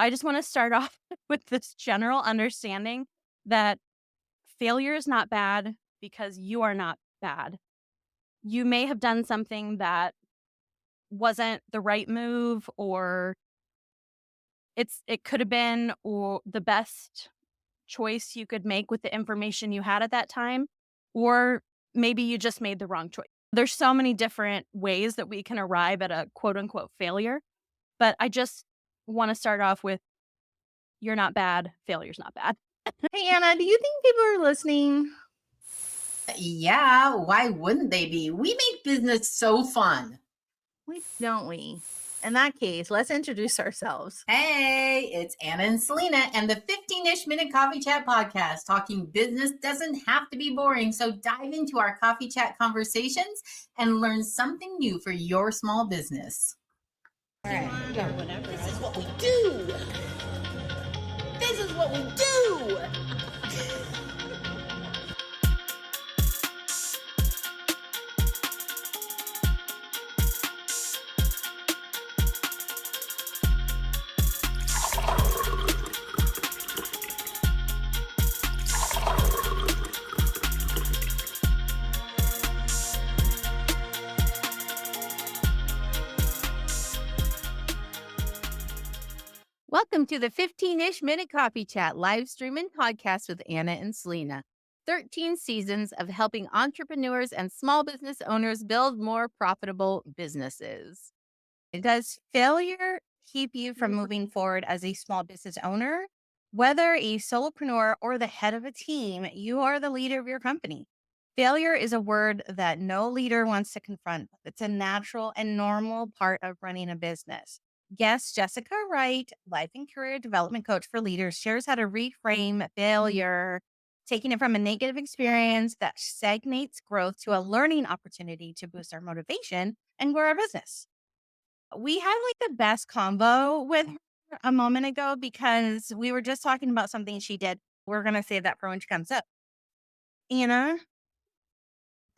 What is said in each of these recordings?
I just want to start off with this general understanding that failure is not bad because you are not bad. You may have done something that wasn't the right move, or it could have been or the best choice you could make with the information you had at that time, or maybe you just made the wrong choice. There's so many different ways that we can arrive at a quote unquote failure, but I just want to start off with you're not bad, failure's not bad. Hey, Anna, do you think people are listening? Yeah, why wouldn't they be? We make business so fun. Don't we? In that case, let's introduce ourselves. Hey, it's Anna and Selena and the 15-ish minute coffee chat podcast. Talking business doesn't have to be boring, so dive into our coffee chat conversations and learn something new for your small business. All right. This is what we do. This is what we do. Welcome to the 15-ish minute coffee chat live stream and podcast with Anna and Selena. 13 seasons of helping entrepreneurs and small business owners build more profitable businesses. Does failure keep you from moving forward as a small business owner? Whether a solopreneur or the head of a team, you are the leader of your company. Failure is a word that no leader wants to confront. It's a natural and normal part of running a business. Guest Jessica Wright, life and career development coach for leaders, shares how to reframe failure, taking it from a negative experience that stagnates growth to a learning opportunity to boost our motivation and grow our business. We had like the best combo with her a moment ago because we were just talking about something she did. We're going to save that for when she comes up. Anna,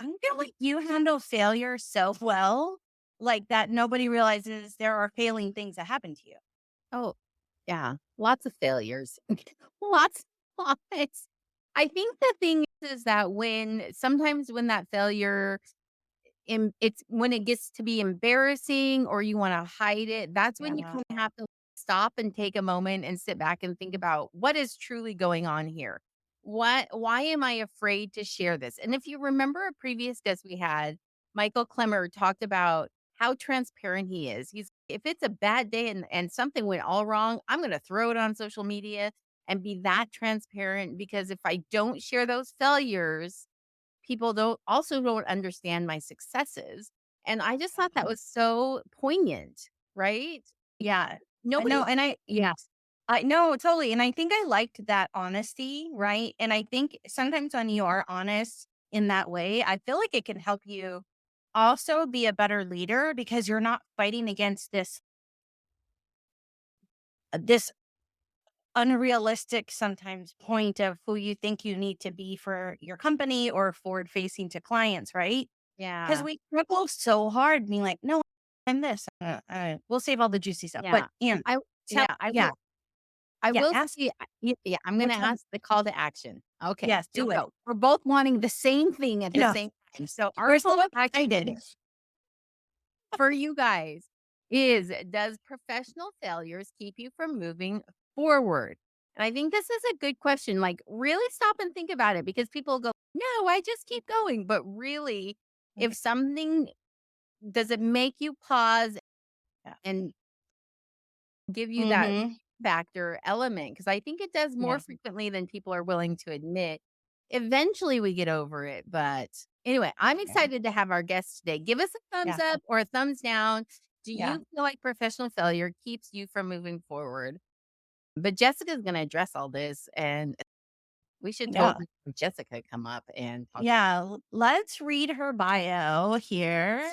I feel like you handle failure so well, like that nobody realizes there are failing things that happen to you. Oh, yeah. Lots of failures. lots, lots. I think the thing is that sometimes when that failure, it's when it gets to be embarrassing or you want to hide it, that's when you Yeah. kind of have to stop and take a moment and sit back and think about what is truly going on here. Why am I afraid to share this? And if you remember a previous guest we had, Michael Clemmer talked about how transparent he is. If it's a bad day and something went all wrong, I'm going to throw it on social media and be that transparent, because if I don't share those failures, people don't understand my successes. And I just thought that was so poignant, right? Yeah. I Nobody know. And Yes. I know totally. And I think I liked that honesty. Right. And I think sometimes when you are honest in that way, I feel like it can help you also be a better leader because you're not fighting against this unrealistic sometimes point of who you think you need to be for your company or forward facing to clients, right? Because Yeah. we struggle so hard being like, no, I'm this. We'll save all the juicy stuff. But Yeah. and I tell, yeah, I yeah, will I yeah, will ask see yeah, I'm gonna which one. ask the call to action. Okay, Yes, here do we it. go. We're both wanting the same thing at I the know. same time. So our We're call so to action excited. for you guys is, does professional failures keep you from moving forward? And I think this is a good question. Like, really stop and think about it, because people go, no, I just keep going. But really, if something, does it make you pause Yeah. and give you that Mm-hmm. factor element? Because I think it does more Yeah. frequently than people are willing to admit. Eventually we get over it. But anyway, I'm Yeah. excited to have our guest today. Give us a thumbs Yeah. up or a thumbs down. Do Yeah. you feel like professional failure keeps you from moving forward? But Jessica's going to address all this, and we should Yeah. totally have Jessica come up and talk. Yeah. Let's read her bio here.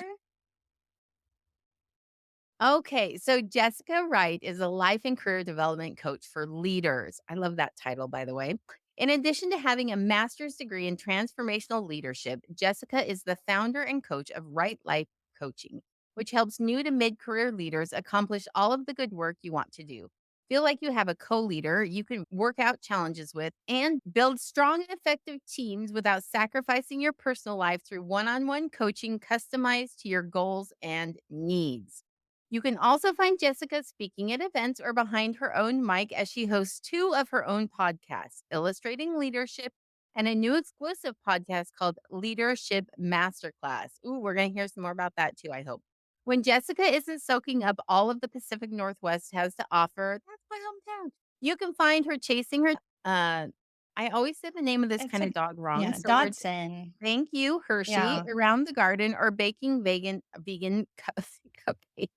Okay, so Jessica Wright is a life and career development coach for leaders. I love that title, by the way. In addition to having a master's degree in transformational leadership, Jessica is the founder and coach of Right Life Coaching, which helps new to mid career leaders accomplish all of the good work you want to do. feel like you have a co-leader you can work out challenges with, and build strong and effective teams without sacrificing your personal life through one-on-one coaching customized to your goals and needs. You can also find Jessica speaking at events or behind her own mic as she hosts two of her own podcasts, Illustrating Leadership and a new exclusive podcast called Leadership Masterclass. Ooh, we're going to hear some more about that too, I hope. When Jessica isn't soaking up all of the Pacific Northwest has to offer, that's my hometown. You can find her chasing her. I always say the name of this It's kind a of dog wrong. yeah, So we're Dodson. thank you, Hershey, Yeah. around the garden or baking vegan cupcakes.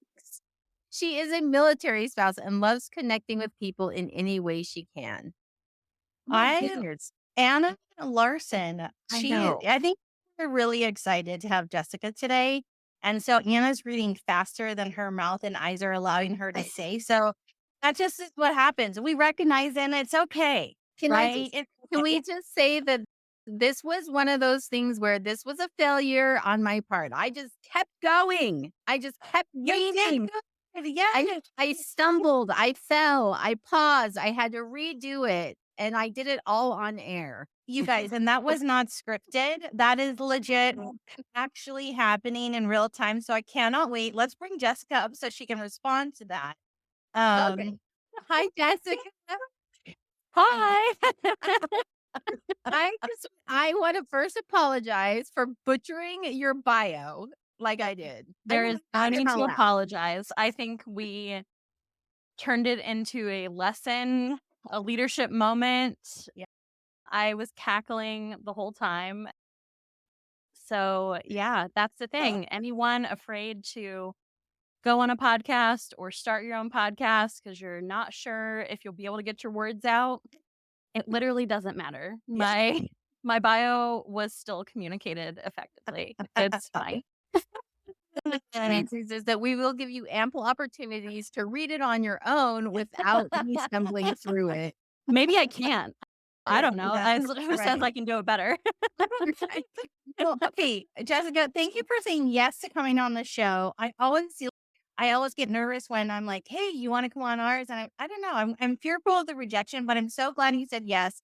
She is a military spouse and loves connecting with people in any way she can. Oh my I goodness. Anna Larson. I know. I think we're really excited to have Jessica today. And so Anna's reading faster than her mouth and eyes are allowing her to say. So that just is what happens. We recognize and it's okay. Can I Right? just can we just say that this was one of those things where this was a failure on my part. I just kept going. I just kept reading. Yeah. I stumbled, I fell, I paused, I had to redo it, and I did it all on air. You guys, and that was not scripted. That is legit actually happening in real time. So I cannot wait. Let's bring Jessica up so she can respond to that. Okay. Hi, Jessica. Hi. I want to first apologize for butchering your bio like I did. There is no need to allowed. apologize. I think we turned it into a lesson, a leadership moment. Yeah. I was cackling the whole time. So, yeah, that's the thing. Anyone afraid to go on a podcast or start your own podcast because you're not sure if you'll be able to get your words out, it literally doesn't matter. My bio was still communicated effectively. It's fine. Is that we will give you ample opportunities to read it on your own without me stumbling through it. Maybe I can't. I don't know. Yeah, Who says I can do it better? Well, okay, Jessica, thank you for saying yes to coming on the show. I always get nervous when I'm like, "Hey, you want to come on ours?" And I don't know. I'm fearful of the rejection, but I'm so glad you said yes.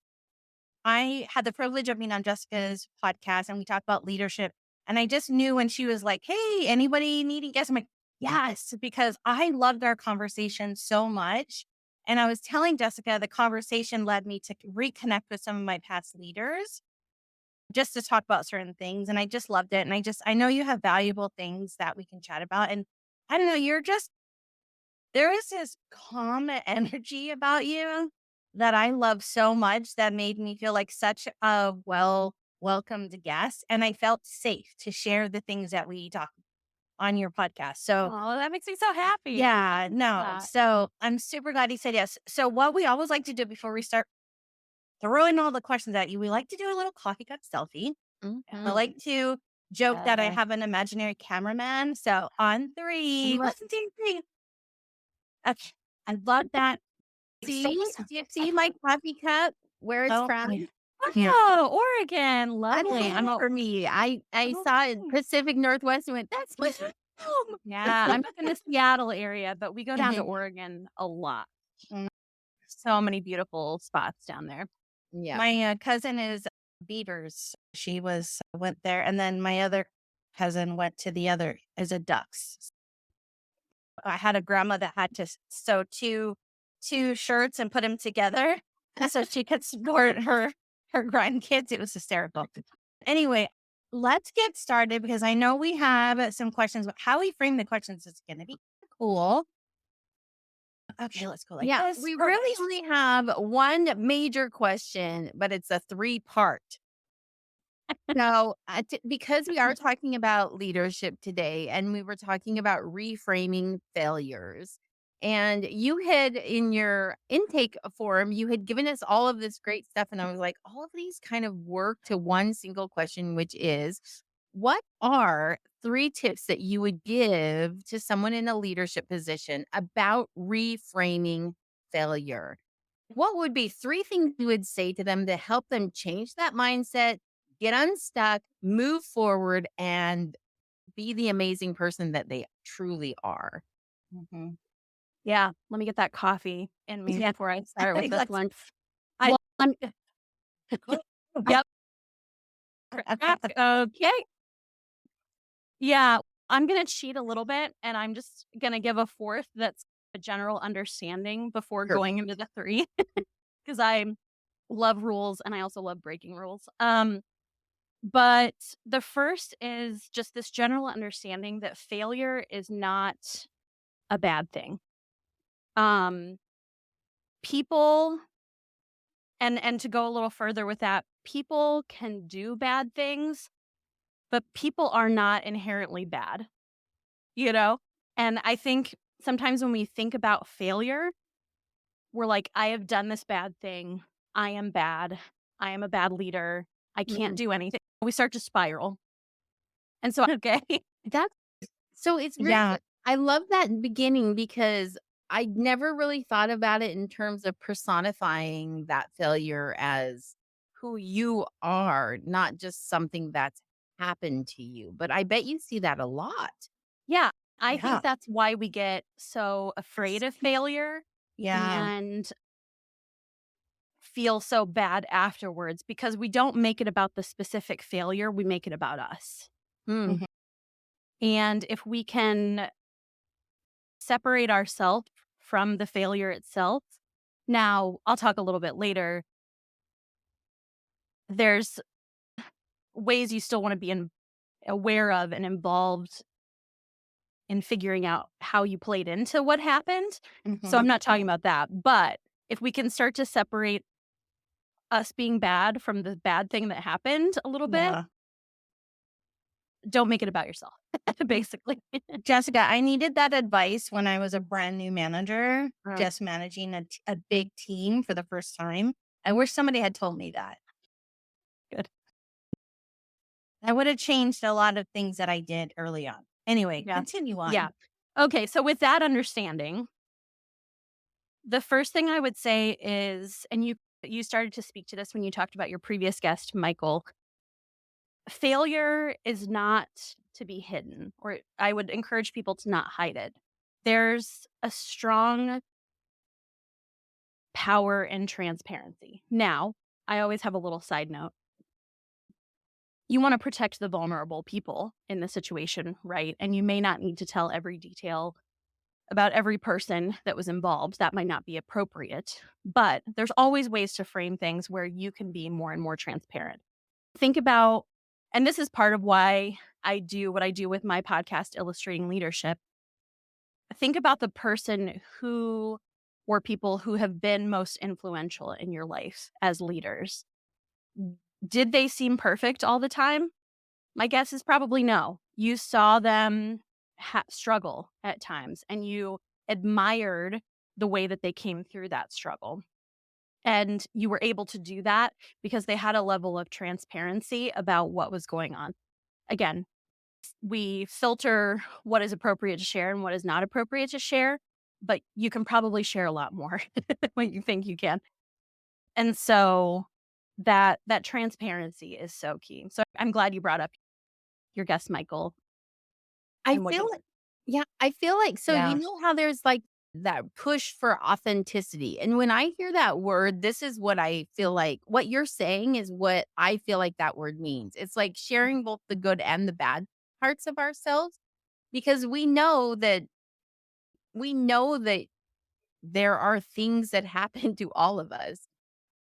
I had the privilege of being on Jessica's podcast, and we talked about leadership. And I just knew when she was like, "Hey, anybody needing guests?" I'm like, "Yes," because I loved our conversation so much. And I was telling Jessica the conversation led me to reconnect with some of my past leaders just to talk about certain things. And I just loved it. And I know you have valuable things that we can chat about. And I don't know, there is this calm energy about you that I love so much that made me feel like such a welcomed guest. And I felt safe to share the things that we talk on your podcast. So Oh, that makes me so happy. yeah, no. Yeah. So I'm super glad you said yes. So what we always like to do before we start throwing all the questions at you, we like to do a little coffee cup selfie. I like to joke that I Yeah. have an imaginary cameraman. So on three, 1, 2, 3. Okay. I love that. See, So- do you see my coffee cup where it's Oh, from? yeah. Oh, Oregon. Lovely. That's for me. I saw it Pacific Northwest and went, that's my home. Yeah, I'm up in the Seattle area, but we go down to Oregon a lot. Mm. So many beautiful spots down there. Yeah. My cousin is Beavers. She went there, and then my other cousin went to the other is a Ducks. I had a grandma that had to sew two shirts and put them together so she could support her grandkids. It was hysterical. Anyway, let's get started because I know we have some questions. But how we frame the questions is going to be cool. Okay, let's go like this. We really only have one major question, but it's a 3-part. So, because we are talking about leadership today and we were talking about reframing failures, and you had in your intake form, you had given us all of this great stuff. And I was like, all of these kind of work to one single question, which is what are 3 tips that you would give to someone in a leadership position about reframing failure? What would be 3 things you would say to them to help them change that mindset, get unstuck, move forward, and be the amazing person that they truly are? Mhm. Yeah, let me get that coffee in me Yeah. before I start with this Let's- one. I- Well, I'm I- yep. Okay. Yeah, I'm gonna cheat a little bit, and I'm just gonna give a fourth that's a general understanding before Sure. going into the 3 because I love rules and I also love breaking rules. But the first is just this general understanding that failure is not a bad thing. Um, people and to go a little further with that, people can do bad things, but people are not inherently bad, you know? And I think sometimes when we think about failure, we're like, I have done this bad thing. I am bad. I am a bad leader. I can't Mhm. do anything. We start to spiral. And so, okay. That's so it's very Yeah. I love that beginning because I never really thought about it in terms of personifying that failure as who you are, not just something that's happened to you. But I bet you see that a lot. Yeah. I Yeah. think that's why we get so afraid of failure Yeah. and feel so bad afterwards because we don't make it about the specific failure, we make it about us. Hmm. Mhm. And if we can separate ourselves from the failure itself, now I'll talk a little bit later. There's ways you still want to be aware of and involved in figuring out how you played into what happened. So Mhm. I'm not talking about that. But if we can start to separate us being bad from the bad thing that happened a little bit, Yeah. don't make it about yourself, basically. Jessica, I needed that advice when I was a brand new manager, Uh, just managing a big team for the first time. I wish somebody had told me that. Good. I would have changed a lot of things that I did early on. Anyway, Yeah. continue Yeah. on. Okay. So, with that understanding, the first thing I would say is, and you started to speak to this when you talked about your previous guest, Michael, failure is not to be hidden, or I would encourage people to not hide it. There's a strong power in transparency. Now, I always have a little side note. You want to protect the vulnerable people in the situation, right? And you may not need to tell every detail about every person that was involved. That might not be appropriate, but there's always ways to frame things where you can be more and more transparent. Think about, and this is part of why I do what I do with my podcast, Illustrating Leadership. Think about the person who or people who have been most influential in your life as leaders. Did they seem perfect all the time? My guess is probably no. You saw them struggle at times and you admired the way that they came through that struggle. And you were able to do that because they had a level of transparency about what was going on. Again, we filter what is appropriate to share and what is not appropriate to share, but you can probably share a lot more when you think you can. And so that transparency is so key. So I'm glad you brought up your guest, Michael, I and what feel you like, yeah, I feel like so you Yeah. know how there's like that push for authenticity. And when I hear that word, this is what I feel like what you're saying is what I feel like that word means. It's like sharing both the good and the bad parts of ourselves because we know that there are things that happen to all of us.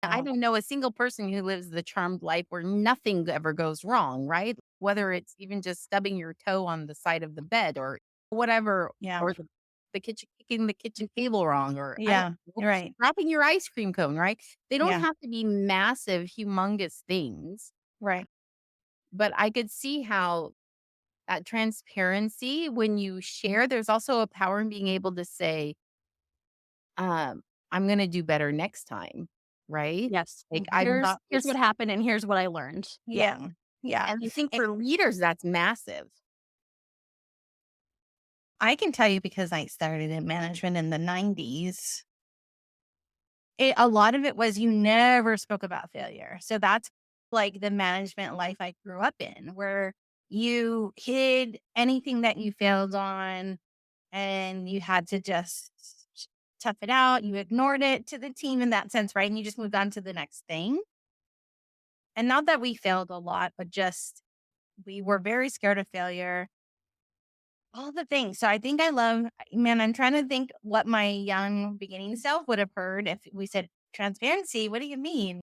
I Yeah. don't know a single person who lives the charmed life where nothing ever goes wrong, right? Whether it's even just stubbing your toe on the side of the bed or whatever, Yeah. or the kitchen kicking the kitchen table wrong, or I don't Yeah. know, Right. dropping your ice cream cone, right? They don't Yeah. have to be massive, humongous things, Right. but I could see how that transparency, when you share, there's also a power in being able to say, I'm going to do better next time, right? yes. Like I'm Here's not here's what happened and here's what I learned. Yeah. Yeah. And I think And for leaders, that's massive. I can tell you because I started in management in the 90s. A lot of it was you never spoke about failure. So that's like the management life I grew up in, where you hid anything that you failed on and you had to just tough it out. You ignored it to the team in that sense, right? And you just moved on to the next thing. And not that we failed a lot, but just we were very scared of failure, all the things. So I think man, I'm trying to think what my young beginning self would have heard if we said transparency. What do you mean?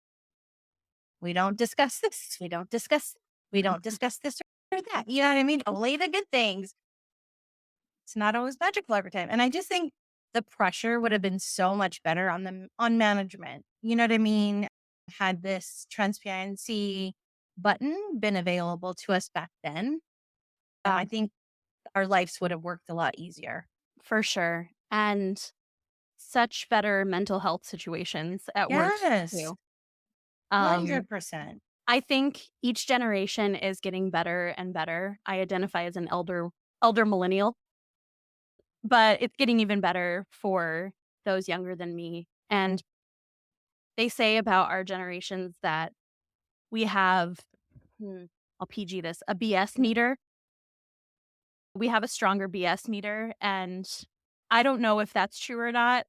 We don't discuss this. We don't discuss this or that. You know what I mean? Only the good things. It's not always magical every time. And I just think the pressure would have been so much better on management. You know what I mean? Had this transparency button been available to us back then, I think our lives would have worked a lot easier. For sure. And such better mental health situations at work Yes. too. 100%. I think each generation is getting better and better. I identify as an elder millennial, but it's getting even better for those younger than me. And they say about our generations that we have, I'll PG this, a BS meter. We have a stronger BS meter. And I don't know if that's true or not,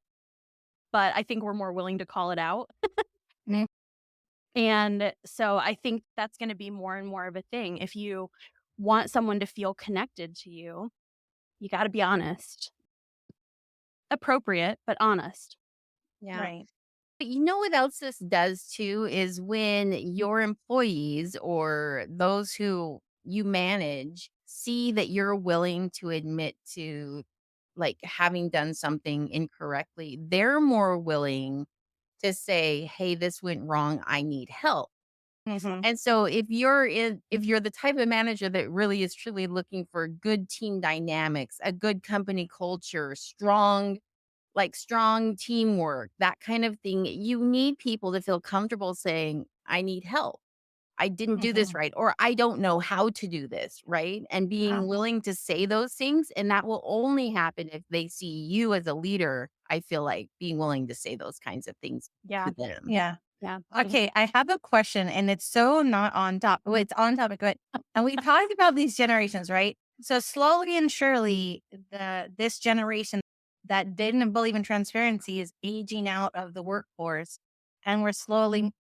but I think we're more willing to call it out. Mm. And so I think that's going to be more and more of a thing. If you want someone to feel connected to you, you got to be honest. Appropriate, but honest. Yeah. Right. But you know what else this does too is when your employees or those who you manage see that you're willing to admit to like having done something incorrectly, they're more willing to say, "Hey, this went wrong. I need help." Mhm. And so if you're the type of manager that really is truly looking for good team dynamics, a good company culture, strong teamwork, that kind of thing, you need people to feel comfortable saying, "I need help. I didn't do this Mhm. right," or "I don't know how to do this," right? And Yeah. being willing to say those things, and that will only happen if they see you as a leader, I feel like being willing to say those kinds of things Yeah. to them. Yeah. Yeah. Okay, I have a question and it's so not on top. Well, it's on topic, but and we talked about these generations, right? So slowly and surely, this generation that didn't believe in transparency is aging out of the workforce, and we're slowly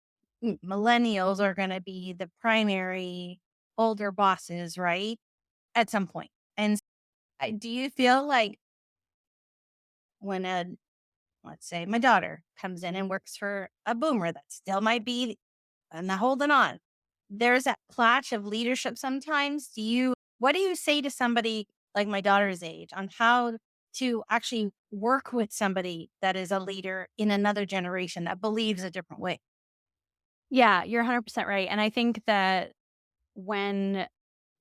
millennials are going to be the primary older bosses, right? At some point. And do you feel like when let's say my daughter comes in and works for a boomer that still might be and holding on. There's that clash of leadership sometimes. What do you say to somebody like my daughter's age on how to actually work with somebody that is a leader in another generation that believes a different way? Yeah, you're 100% right. And I think that when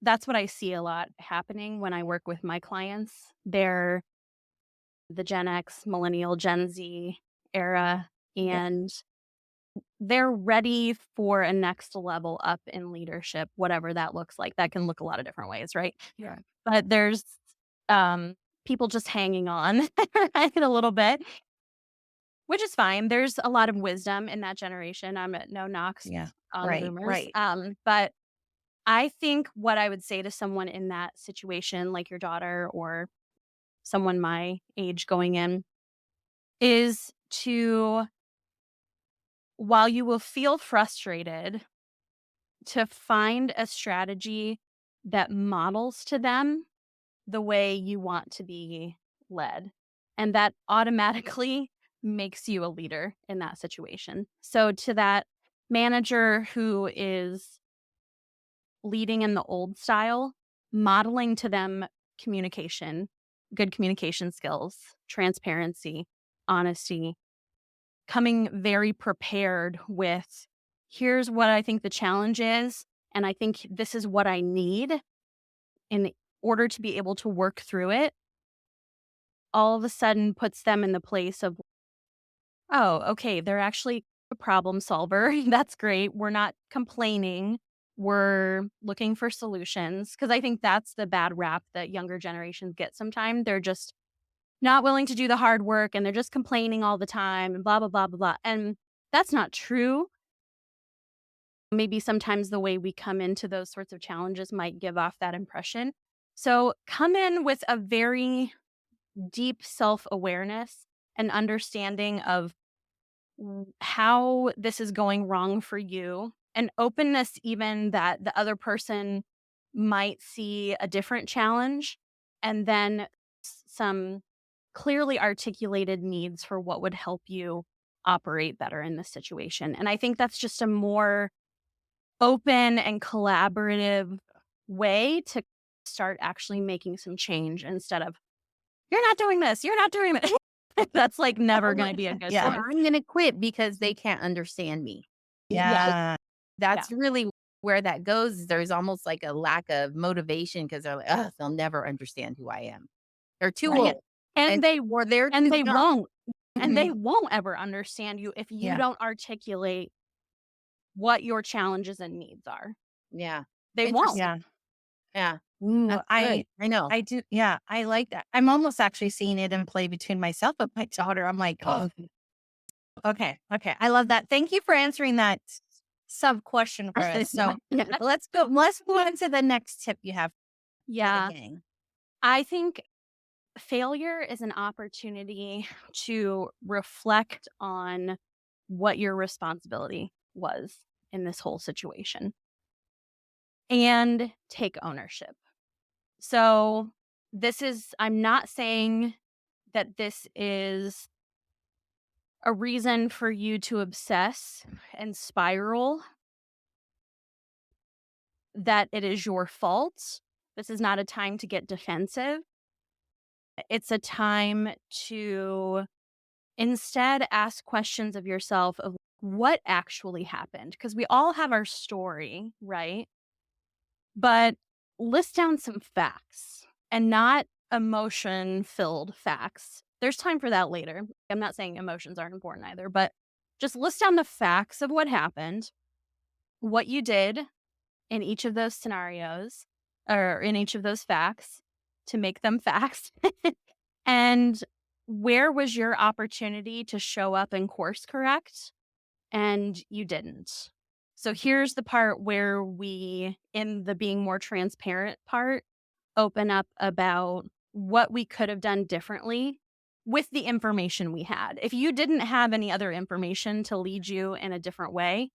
that's what I see a lot happening when I work with my clients. They're the Gen X, millennial, Gen Z era, Yeah. and they're ready for a next level up in leadership, whatever that looks like. That can look a lot of different ways, right? Yeah. But there's people just hanging on right, a little bit, which is fine. There's a lot of wisdom in that generation. I'm at no knocks Yeah. on the Right. boomers. Right. But I think what I would say to someone in that situation, like your daughter or someone my age going in, is to, while you will feel frustrated, to find a strategy that models to them the way you want to be led. And that automatically makes you a leader in that situation. So, to that manager who is leading in the old style, modeling to them communication, good communication skills, transparency, honesty, coming very prepared with here's what I think the challenge is. And I think this is what I need in order to be able to work through it, all of a sudden puts them in the place of, oh, okay, they're actually a problem solver. That's great. We're not complaining. We're looking for solutions. Cause I think that's the bad rap that younger generations get sometimes. They're just not willing to do the hard work and they're just complaining all the time and blah, blah, blah, blah, blah. And that's not true. Maybe sometimes the way we come into those sorts of challenges might give off that impression. So come in with a very deep self awareness an understanding of how this is going wrong for you, an openness even that the other person might see a different challenge, and then some clearly articulated needs for what would help you operate better in this situation. And I think that's just a more open and collaborative way to start actually making some change instead of, "You're not doing this, you're not doing this." That's, like, never gonna be a good Or thing. I'm going to quit because they can't understand me. Yeah, Yeah. yeah, That's really where that goes. There's almost like a lack of motivation because they're like, oh, they'll never understand who I am. They're too right. old And and they or they're and too they young. won't, and Mhm. they won't ever understand you if you Yeah. don't articulate what your challenges and needs are. Yeah. They won't. Interesting. Yeah. Yeah. Ooh, That's good. I know. I do. Yeah, I like that. I'm almost actually seeing it in play between myself and my daughter. I'm like, oh, okay, okay. I love that. Thank you for answering that sub question for us. So Yeah. let's go. Let's go on to the next tip you have for the Yeah. gang. I think failure is an opportunity to reflect on what your responsibility was in this whole situation and take ownership. So, I'm not saying that this is a reason for you to obsess and spiral, that it is your fault. This is not a time to get defensive. It's a time to instead ask questions of yourself of what actually happened, because we all have our story, right? But list down some facts and not emotion-filled facts. There's time for that later. I'm not saying emotions aren't important either, but just list down the facts of what happened, what you did in each of those scenarios or in each of those facts to make them facts. And where was your opportunity to show up and course correct and you didn't? So here's the part where we, in the being more transparent part, open up about what we could have done differently with the information we had. If you didn't have any other information to lead you in a different way,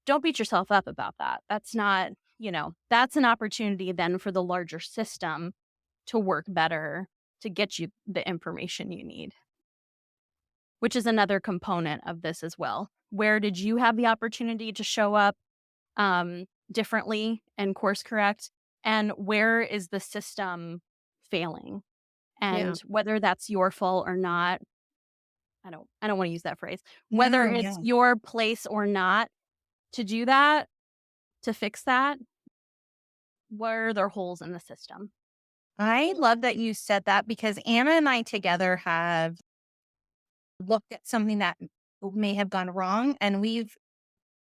don't beat yourself up about that. That's not, that's an opportunity then for the larger system to work better to get you the information you need, which is another component of this as well. Where did you have the opportunity to show up differently and course correct? And where is the system failing? Yeah. And whether that's your fault or not, I don't want to use that phrase. Whether No, it's yeah. your place or not to do that, to fix that, where are there holes in the system? I love that you said that because Anna and I together have looked at something that may have gone wrong, and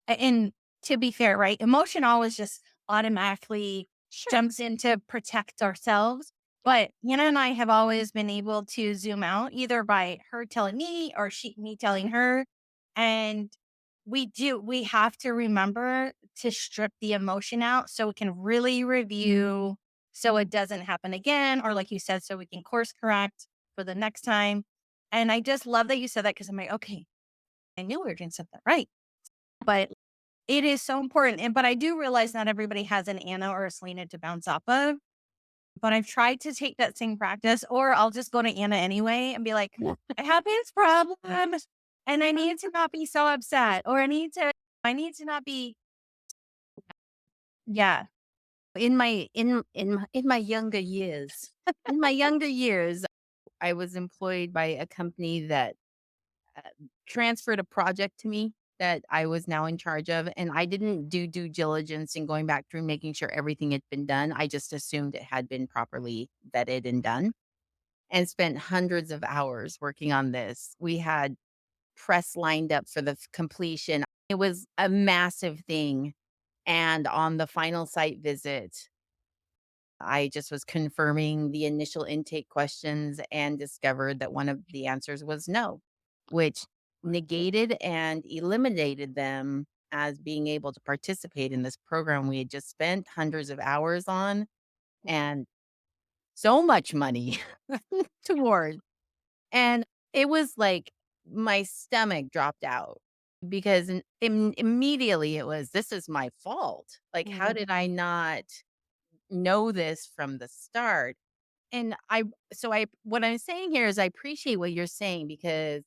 and to be fair, right? Emotion always just automatically Sure. jumps in to protect ourselves. But Hannah and I have always been able to zoom out either by her telling me or me telling her. And we have to remember to strip the emotion out so we can really review so it doesn't happen again. Or like you said, so we can course correct for the next time. And I just love that you said that because I'm like, okay, I knew we were doing something right. But it is so important, but I do realize not everybody has an Anna or a Selena to bounce off of, but I've tried to take that same practice, or I'll just go to Anna anyway and be like, "I have this problem, and I need to not be so upset, or I need to not be." Yeah. In my younger years, in my younger years, I was employed by a company that uh, transferred a project to me that I was now in charge of. And I didn't do due diligence in going back through making sure everything had been done. I just assumed it had been properly vetted and done and spent hundreds of hours working on this. We had press lined up for the completion. It was a massive thing. And on the final site visit, I just was confirming the initial intake questions and discovered that one of the answers was no, which negated and eliminated them as being able to participate in this program we had just spent hundreds of hours on and so much money toward. And it was like my stomach dropped out because immediately it was, this is my fault. Like, how Mhm. did I not know this from the start? And what I'm saying here is I appreciate what you're saying because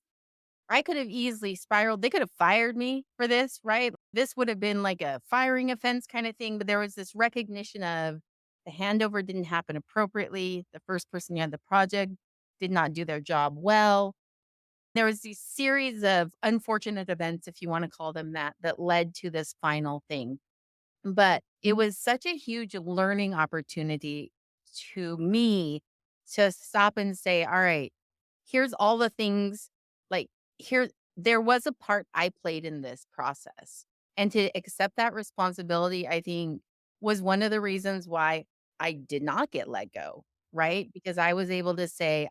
I could have easily spiraled. They could have fired me for this, right? This would have been like a firing offense kind of thing. But there was this recognition of the handover didn't happen appropriately. The first person who had the project did not do their job well. There was these series of unfortunate events, if you want to call them that, that led to this final thing. But it was such a huge learning opportunity to me to stop and say, all right, here's all the things like here there was a part I played in this process. And to accept that responsibility, I think was one of the reasons why I did not get let go, right? Because I was able to say,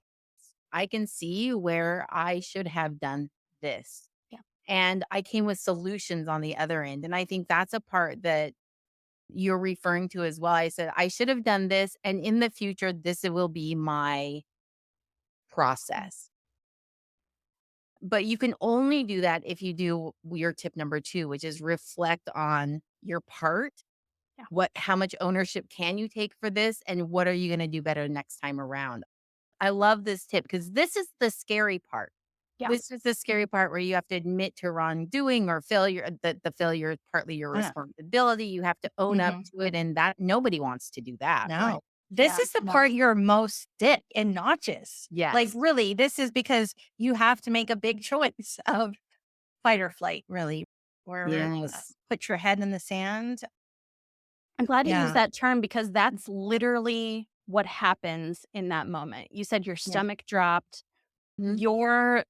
I can see where I should have done this. Yeah. And I came with solutions on the other end. And I think that's a part that you're referring to as well. I said, I should have done this. And in the future, this will be my process. But you can only do that if you do your tip number 2, which is reflect on your part. Yeah. How much ownership can you take for this? And what are you going to do better next time around? I love this tip because this is the scary part. Yeah. This is the scary part where you have to admit to wrongdoing or failure, that the failure is partly your Yeah. responsibility. You have to own up Mhm. to it. And that nobody wants to do that. No. Right. This Yeah. is the No. part you're most stick in notches. Like, Yes. really, this is because you have to make a big choice of fight or flight, really, or Yes. put your head in the sand. I'm glad you used Yeah. that term because that's literally what happens in that moment. You said your Yeah. stomach dropped. Mhm. Your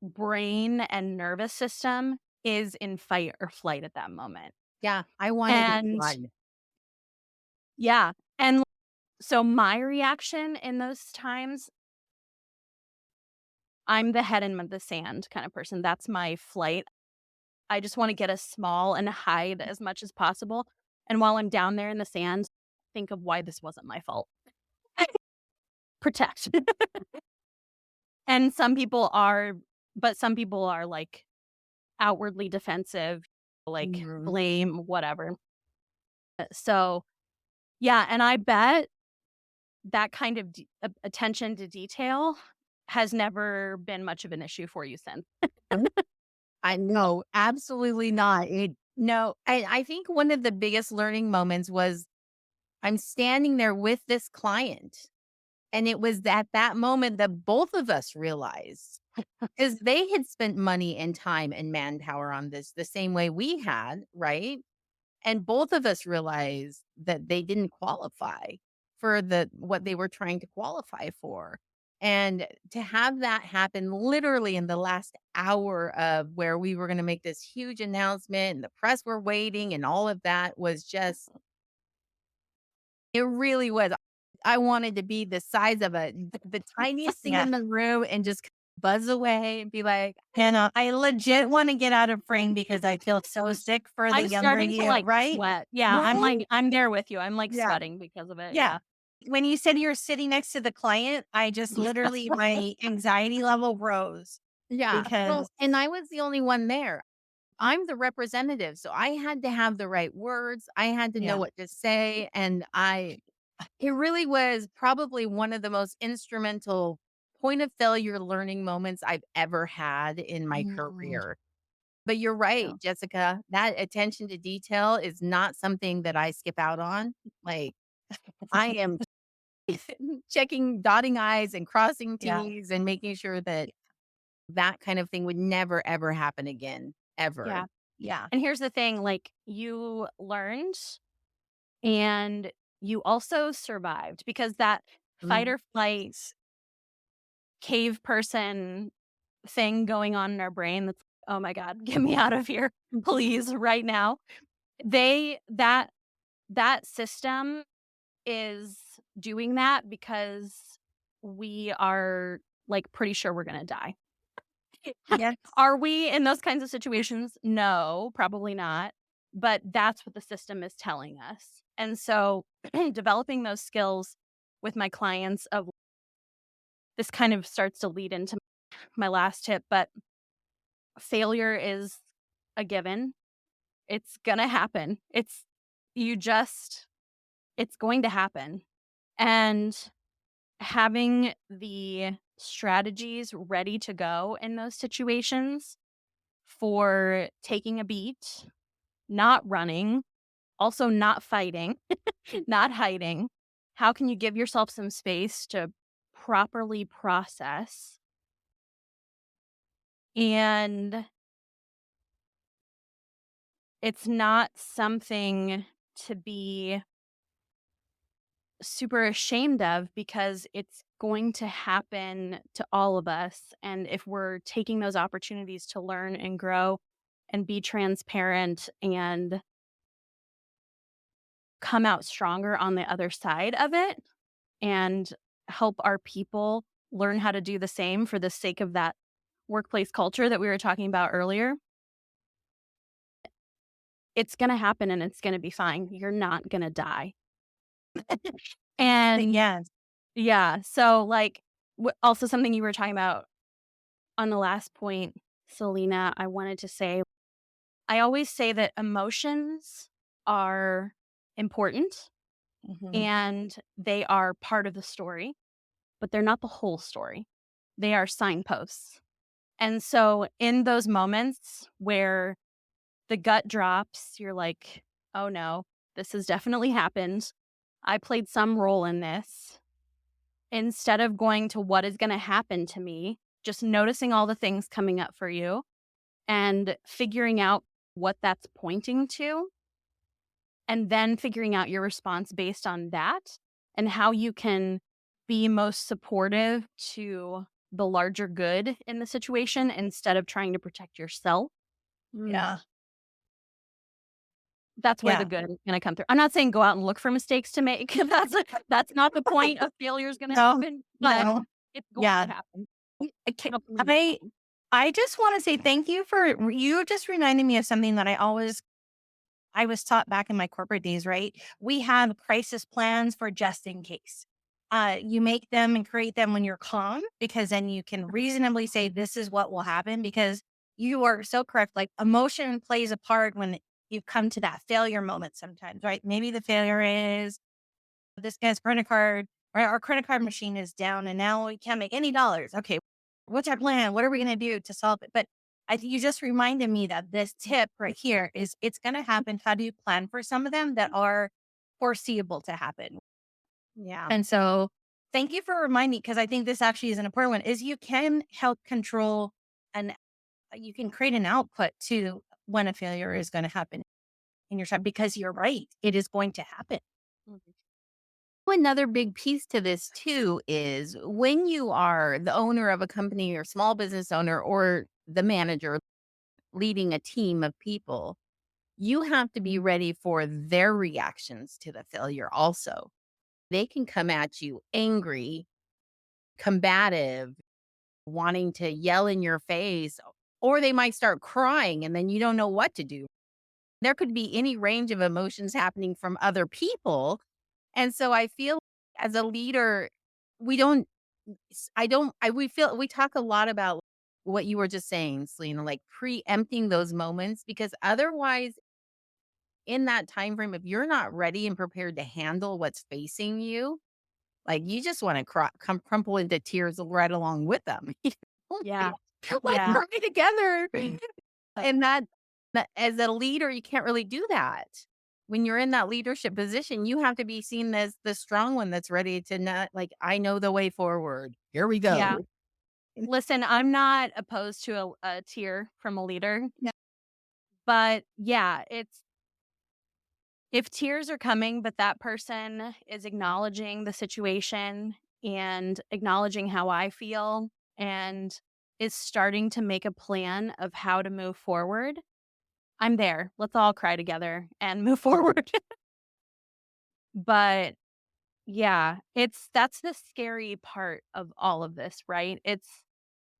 brain and nervous system is in fight or flight at that moment. Yeah. I wanted to And run. yeah. And so my reaction in those times, I'm the head in the sand kind of person. That's my flight. I just want to get as small and hide as much as possible. And while I'm down there in the sand, think of why this wasn't my fault. Protect. And some people are like outwardly defensive, like Mhm. blame, whatever. So, yeah. And I bet that kind of attention to detail has never been much of an issue for you since. I know, absolutely not. No, I think one of the biggest learning moments was I'm standing there with this client. And it was at that moment that both of us realized because they had spent money and time and manpower on this the same way we had, right? And both of us realized that they didn't qualify for what they were trying to qualify for. And to have that happen literally in the last hour of where we were going to make this huge announcement and the press were waiting and all of that was just, it really was. I wanted to be the size of the tiniest thing Yeah. in the room and just buzz away and be like, Hannah, I legit want to get out of frame because I feel so sick for the I'm younger starting to you, like right? sweat. Yeah, right? I'm there with you. I'm like Yeah. sweating because of it. Yeah. Yeah. When you said you're sitting next to the client, I just literally, my anxiety level rose Yeah. Well, because, and I was the only one there. I'm the representative. So I had to have the right words. I had to know yeah. what to say. And it really was probably one of the most instrumental point of failure learning moments I've ever had in my Mm, career. But you're Yeah. right, Jessica. That attention to detail is not something that I skip out on. Like, I am checking, dotting I's and crossing yeah. T's and making sure that that kind of thing would never, ever happen again, ever. Yeah. Yeah. And here's the thing, like you learned and you also survived because that fight Mhm. or flight cave person thing going on in our brain that's, oh my God, get me out of here, please, right now. They that system is doing that because we are like pretty sure we're gonna die. Yes. Are we in those kinds of situations? No, probably not. But that's what the system is telling us. And so developing those skills with my clients of this kind of starts to lead into my last tip, but failure is a given. It's gonna happen. It's going to happen. And having the strategies ready to go in those situations for taking a beat, not running, also not fighting, not hiding. How can you give yourself some space to properly process? And it's not something to be super ashamed of because it's going to happen to all of us. And if we're taking those opportunities to learn and grow and be transparent and come out stronger on the other side of it and help our people learn how to do the same for the sake of that workplace culture that we were talking about earlier, it's going to happen and it's going to be fine. You're not going to die. And Yes. yeah, so like also something you were talking about on the last point, Selena, I wanted to say I always say that emotions are important Mhm. and they are part of the story, but they're not the whole story. They are signposts. And so in those moments where the gut drops, you're like, "Oh no, this has definitely happened. I played some role in this." Instead of going to what is going to happen to me, just noticing all the things coming up for you and figuring out what that's pointing to, and then figuring out your response based on that and how you can be most supportive to the larger good in the situation instead of trying to protect yourself. Yeah. That's where the Yeah. good is gonna come through. I'm not saying go out and look for mistakes to make. That's not the point of failure is gonna No, happen, but no. it's going Yeah. to happen. Okay. It'll come. I just want to say thank you for you just reminding me of something that I was taught back in my corporate days, right? We have crisis plans for just in case. You make them and create them when you're calm because then you can reasonably say this is what will happen because you are so correct. Like emotion plays a part when you come to that failure moment sometimes, right? Maybe the failure is this guy's credit card, right? Our credit card machine is down and now we can't make any dollars. Okay. What's our plan? What are we going to do to solve it? But I think you just reminded me that this tip right here is it's going to happen. How do you plan for some of them that are foreseeable to happen? Yeah. And so thank you for reminding because I think this actually is an important one is you can help control and you can create an output to when a failure is going to happen in your time because you're right. It is going to happen. Mhm. Another big piece to this too is when you are the owner of a company or small business owner or the manager leading a team of people, you have to be ready for their reactions to the failure also. They can come at you angry, combative, wanting to yell in your face, or they might start crying and then you don't know what to do. There could be any range of emotions happening from other people. And so I feel as a leader, we don't, we feel, we talk a lot about what you were just saying, Selena, like preempting those moments, because otherwise, in that time frame, if you're not ready and prepared to handle what's facing you, like you just want to crumple into tears right along with them. Yeah. Let's Yeah. cry together. And that as a leader, you can't really do that. When you're in that leadership position, you have to be seen as the strong one that's ready to not like, I know the way forward. Here we Yeah. go. Listen, I'm not opposed to a tear from a leader. Yeah. But yeah, it's if tears are coming, but that person is acknowledging the situation and acknowledging how I feel and is starting to make a plan of how to move forward, I'm there. Let's all cry together and move forward. But yeah, that's the scary part of all of this, right? It's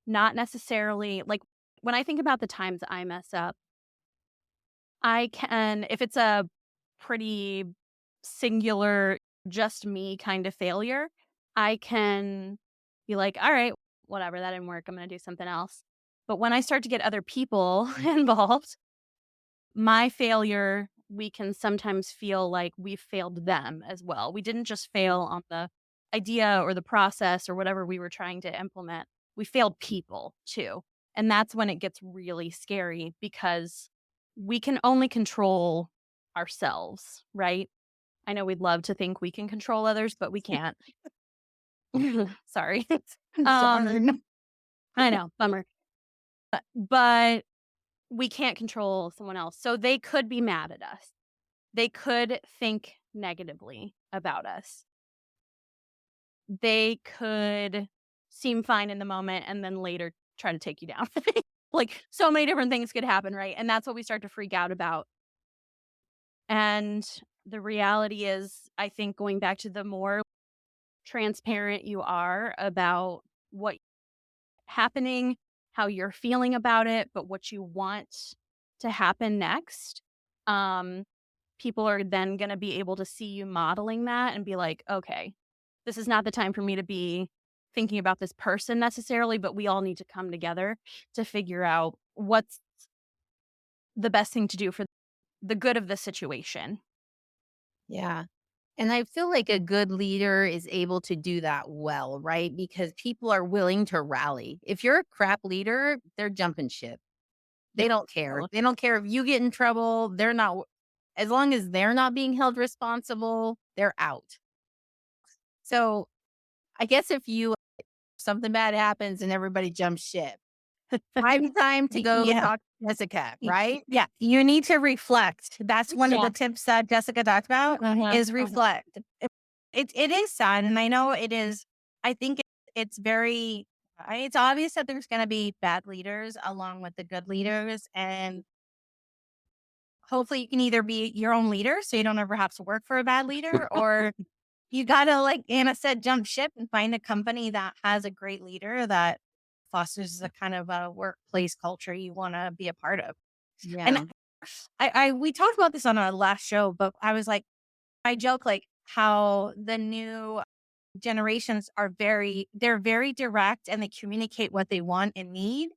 not necessarily like when I think about the times I mess up, I can, if it's a pretty singular, just me kind of failure, I can be like, all right, whatever, that didn't work. I'm going to do something else. But when I start to get other people involved, my failure, we can sometimes feel like we failed them as well. We didn't just fail on the idea or the process or whatever we were trying to implement. We failed people too. And that's when it gets really scary because we can only control ourselves, right? I know we'd love to think we can control others, but we can't. Sorry. um, Darn. I know, bummer. But we can't control someone else. So they could be mad at us. They could think negatively about us. They could seem fine in the moment and then later try to take you down. Like so many different things could happen, right? And that's what we start to freak out about. And the reality is, I think going back to the more transparent you are about what happening, how you're feeling about it, but what you want to happen next, um, people are then going to be able to see you modeling that and be like, okay, this is not the time for me to be thinking about this person necessarily, but we all need to come together to figure out what's the best thing to do for the good of the situation. Yeah. And I feel like a good leader is able to do that well, right? Because people are willing to rally. If you're a crap leader, they're jumping ship. They Yeah. don't care. They don't care if you get in trouble. They're not, as long as they're not being held responsible, they're out. So I guess if something bad happens and everybody jumps ship, time to go Yeah. talk to Jessica, right? Yeah, you need to reflect. That's one of Yeah. the tips that Jessica talked about is reflect. It is sad, and I know it is. I think it's very. It's obvious that there's going to be bad leaders along with the good leaders, and hopefully you can either be your own leader, so you don't ever have to work for a bad leader, or you gotta, like Anna said, jump ship and find a company that has a great leader that fosters the kind of a workplace culture you want to be a part of. Yeah. And we talked about this on our last show, but I was like, I joke like how the new generations they're very direct and they communicate what they want and need.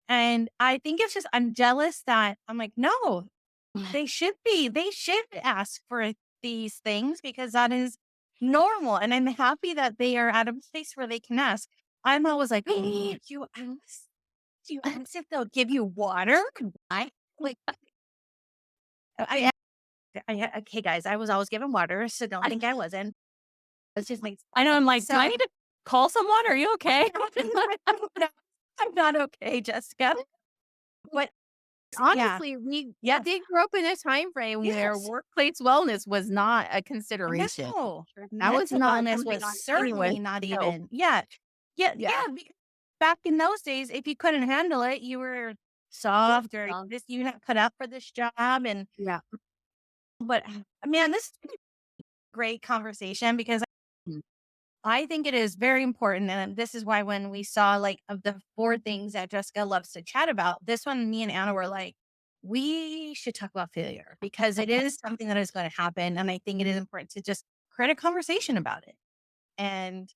And I think it's just, I'm jealous that I'm like, no, they should ask for these things because that is normal. And I'm happy that they are at a place where they can ask. I'm always like, you ask, do you ask if they'll give you water? I like, I okay, guys, I was always given water, so don't think I wasn't. It's just like, I know. I'm like, do I so need to call someone? Are you okay? I'm not okay, Jessica. But yeah, Honestly, we yes, did grow up in a time frame where yes. workplace wellness was not a consideration. No, That was mental not illness something was on certainly anyone's not no. even. Yeah, yeah, Yeah. back in those days, if you couldn't handle it, you were soft or this. You're not cut out for this job. And Yeah. but man, this is a great conversation because Mm. I think it is very important. And this is why when we saw like of the 4 things that Jessica loves to chat about, this one, me and Anna were like, we should talk about failure because it is something that is going to happen. And I think it is important to just create a conversation about it. And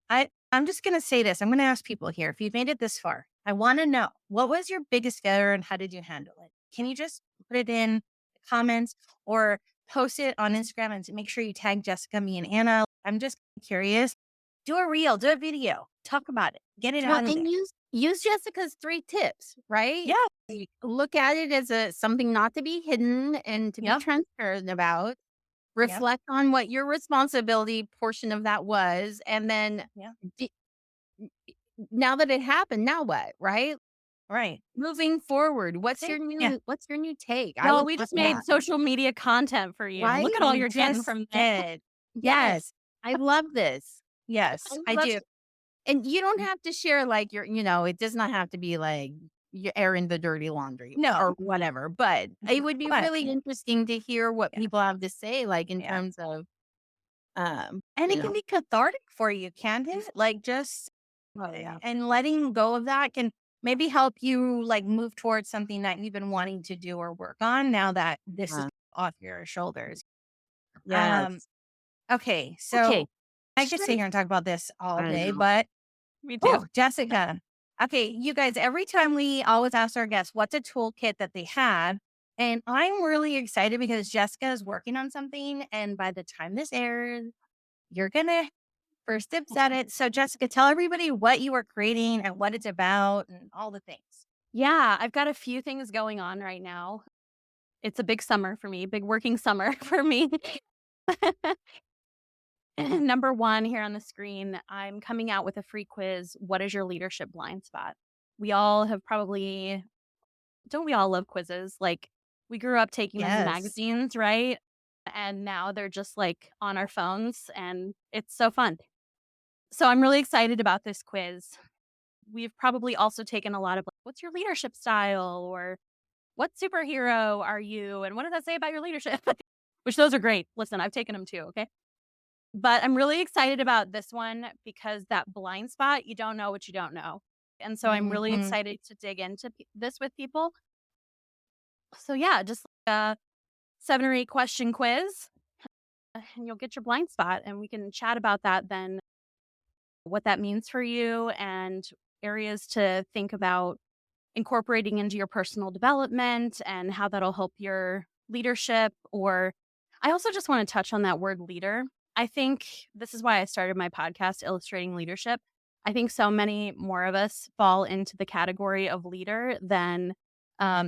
I'm just going to say this. I'm going to ask people here, if you've made it this far, I want to know, what was your biggest failure and how did you handle it? Can you just put it in the comments or post it on Instagram and make sure you tag Jessica, me, and Anna? I'm just curious. Do a reel, do a video, talk about it, get it Well, out of there. and use Jessica's 3 tips, right? Yeah. Look at it as something not to be hidden and to be Yep. transparent about. Yep. Reflect on what your responsibility portion of that was, and then Yeah. d- now that it happened, now what? Right? Right. Moving forward, Yeah. what's your new take? I Well, would we love just made that. social media content for you. Right? Look at all We you're getting just from that. did. Yes. I love this. Yes, I I love do. And you don't have to share like it does not have to be like you're airing the dirty laundry No. or whatever. But it would be But really interesting to hear what yeah, people have to say, like in yeah. terms of And you it can know. be cathartic for you, can't it? Like just Oh yeah. and letting go of that can maybe help you like move towards something that you've been wanting to do or work on now that this is Uh, off your shoulders. Um, yes. okay, Okay. so I could sit here and talk about this all I day, know. but Me too. Oh, Jessica. Okay, you guys, every time we always ask our guests what's a toolkit that they have. And I'm really excited because Jessica is working on something. And by the time this airs, you're going to first dibs at it. So, Jessica, tell everybody what you are creating and what it's about and all the things. Yeah, I've got a few things going on right now. It's a big summer for me, big working summer for me. Number one here on the screen, I'm coming out with a free quiz. What is your leadership blind spot? We all have probably, don't we all love quizzes? Like we grew up taking them in Yes. magazines, right? And now they're just like on our phones and it's so fun. So I'm really excited about this quiz. We've probably also taken a lot of like, what's your leadership style or what superhero are you? And what does that say about your leadership? Which those are great. Listen, I've taken them too. Okay. But I'm really excited about this one because that blind spot, you don't know what you don't know. And so I'm really Mhm. excited to dig into this with people. So yeah, just like a 7 or 8 question quiz and you'll get your blind spot and we can chat about that then, what that means for you and areas to think about incorporating into your personal development and how that'll help your leadership. Or I also just want to touch on that word leader. I think this is why I started my podcast, Illustrating Leadership. I think so many more of us fall into the category of leader than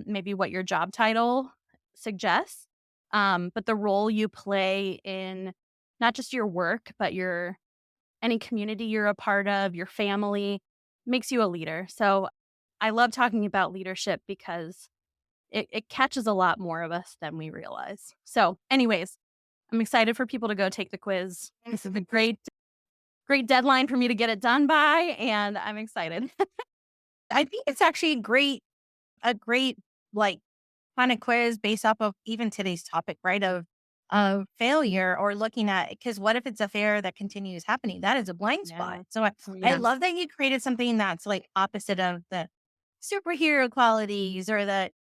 maybe what your job title suggests. But the role you play in not just your work, but your any community you're a part of, your family makes you a leader. So I love talking about leadership because it catches a lot more of us than we realize. So, anyways, I'm excited for people to go take the quiz. This is a great deadline for me to get it done by, and I'm excited. I think it's actually a great, like, kind of quiz based off of even today's topic, right? Of failure or looking at, because what if it's a failure that continues happening? That is a blind spot. Yeah. So I Yeah. love that you created something that's like opposite of the superhero qualities or the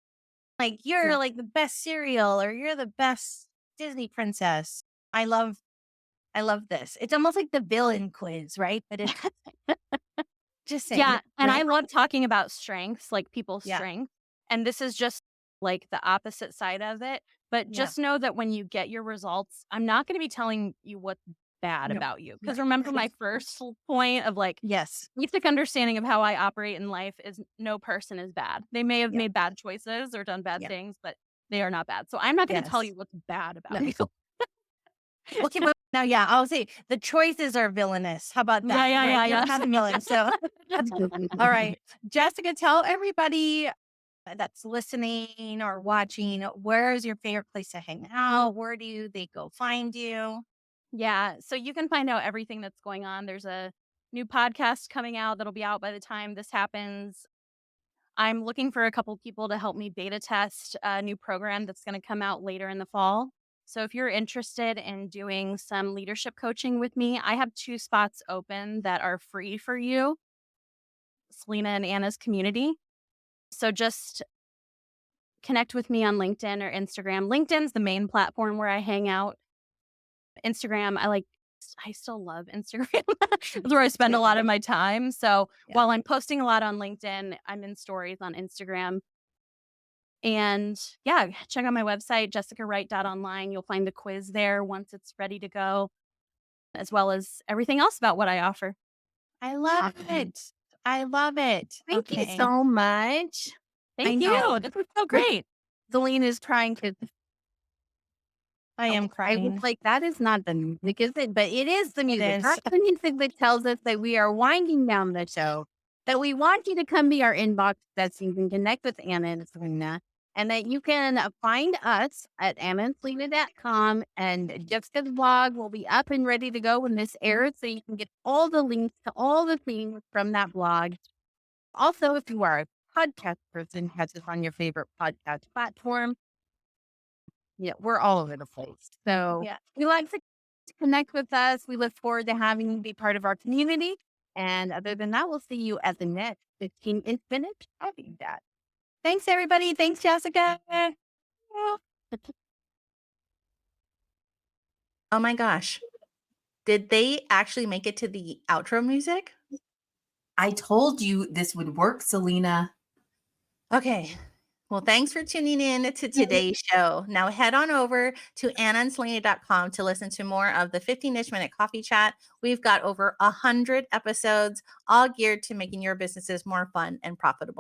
like you're Yeah. like the best cereal or you're the best Disney princess. I love I love this. It's almost like the villain quiz, right? But it's just saying, Yeah, and I right? love talking about strengths, like people's Yeah. strengths, and this is just, like, the opposite side of it, but Yeah. just know that when you get your results, I'm not gonna be telling you what's bad No. about you. Because Right. remember my first point of, like, Yes. basic understanding of how I operate in life is no person is bad. They may have Yeah. made bad choices or done bad Yeah. things, but they are not bad. So I'm not gonna tell Yes. you what's bad No. about you. Okay, but now, yeah, I'll say the choices are villainous. How about Yeah, that? yeah, Right? yeah, You're yeah. not a villain. So, all right. Jessica, tell everybody that's listening or watching, where is your favorite place to hang out? Where do they go find you? Yeah, so you can find out everything that's going on. There's a new podcast coming out that'll be out by the time this happens. I'm looking for a couple people to help me beta test a new program that's going to come out later in the fall. So if you're interested in doing some leadership coaching with me, I have 2 spots open that are free for you, Selena and Anna's community. So just connect with me on LinkedIn or Instagram. LinkedIn's the main platform where I hang out. Instagram, I still love Instagram. That's where I spend a lot of my time. So Yeah. while I'm posting a lot on LinkedIn, I'm in stories on Instagram. And yeah, check out my website, jessicawright.online. You'll find the quiz there once it's ready to go, as well as everything else about what I offer. I love it. I love it. Thank you Okay. so much. I Thank know. you. This was so great. Selena's trying to. I am I was crying. like, that is not the music, is it? But it is the music. is. That's the music that tells us that we are winding down the show, that we want you to come to our inbox, that you can connect with Anna and Selena, and that you can find us at annaandselena.com. And Jessica's blog will be up and ready to go when this airs, so you can get all the links to all the things from that blog. Also, if you are a podcast person, catch us on your favorite podcast platform. Yeah, we're all over the place. So Yeah. we like to connect with us. We look forward to having you be part of our community. And other than that, we'll see you at the next 15 minute coffee chat. Thanks, everybody. Thanks, Jessica. Oh my gosh. Did they actually make it to the outro music? I told you this would work, Selena. Okay. Well, thanks for tuning in to today's show. Now head on over to annaandselena.com to listen to more of the 15-ish minute coffee chat. We've got over 100 episodes, all geared to making your businesses more fun and profitable.